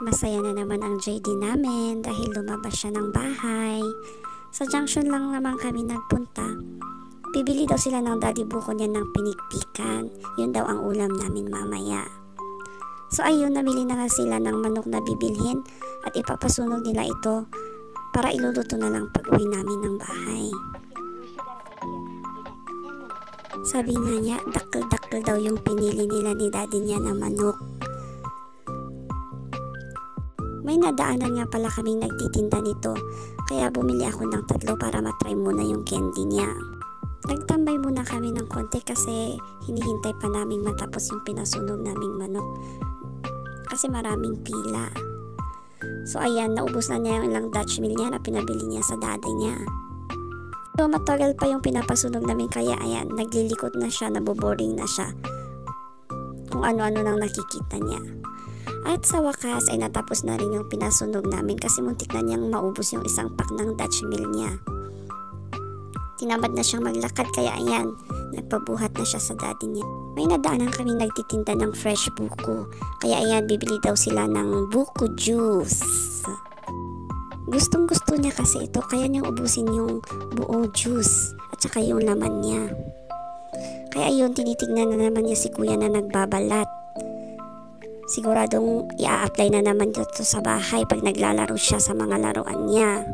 Masaya na naman ang JD namin dahil lumabas siya ng bahay. Sa junction lang naman kami nagpunta. Bibili daw sila ng daddy buko niya ng pinikpikan. Yun daw ang ulam namin mamaya. So ayun, namili na nga sila ng manok na bibilhin at ipapasunog nila ito para iluluto na lang pag uwi namin ng bahay. Sabi nga niya, dakkel-dakkel daw yung pinili nila ni daddy niya na manok. May nadaanan nga pala kaming nagtitinda nito, kaya bumili ako ng 3 para matry muna yung candy niya. Nagtambay muna kami ng konti kasi hinihintay pa namin matapos yung pinasunog naming manok. Kasi maraming pila. So ayan, naubos na niya yung ilang Dutch meal niya na pinabili niya sa daddy niya. So matagal pa yung pinapasunog namin kaya ayan, naglilikot na siya, naboboring na siya. Kung ano-ano nang nakikita niya. At sa wakas ay natapos na rin yung pinasunog namin kasi muntik na niyang maubos yung isang pack ng Dutch meal niya. Tinamad na siyang maglakad kaya ayan, nagpabuhat na siya sa daddy niya. May nadaanan kami nagtitinda ng fresh buko. Kaya ayan, bibili daw sila ng buko juice. Gustong gusto niya kasi ito kaya niyang ubusin yung buong juice at saka yung laman niya. Kaya ayun, tinitignan na naman niya si kuya na nagbabalat. Siguradong i-a-apply na naman dito sa bahay pag naglalaro siya sa mga laruan niya.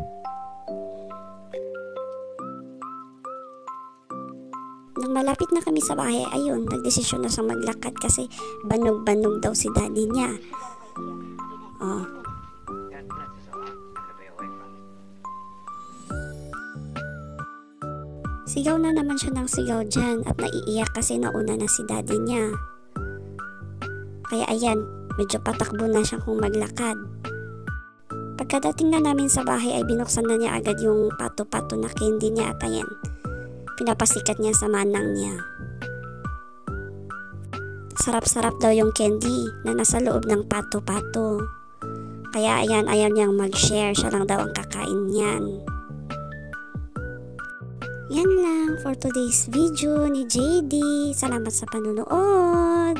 Nang malapit na kami sa bahay, ayun, nagdesisyon na siyang maglakad kasi banog-banog daw si daddy niya. Oh. Sigaw na naman siya ng sigaw dyan at naiiyak kasi nauna na si daddy niya. Kaya ayan, medyo patakbo na siya kung maglakad. Pagkadating na namin sa bahay ay binuksan na niya agad yung pato-pato na candy niya at ayan, pinapasikat niya sa manang niya. Sarap-sarap daw yung candy na nasa loob ng pato-pato. Kaya ayan, ayaw niyang mag-share, siya lang daw ang kakain niyan. Yan lang for today's video ni JD. Salamat sa panunood!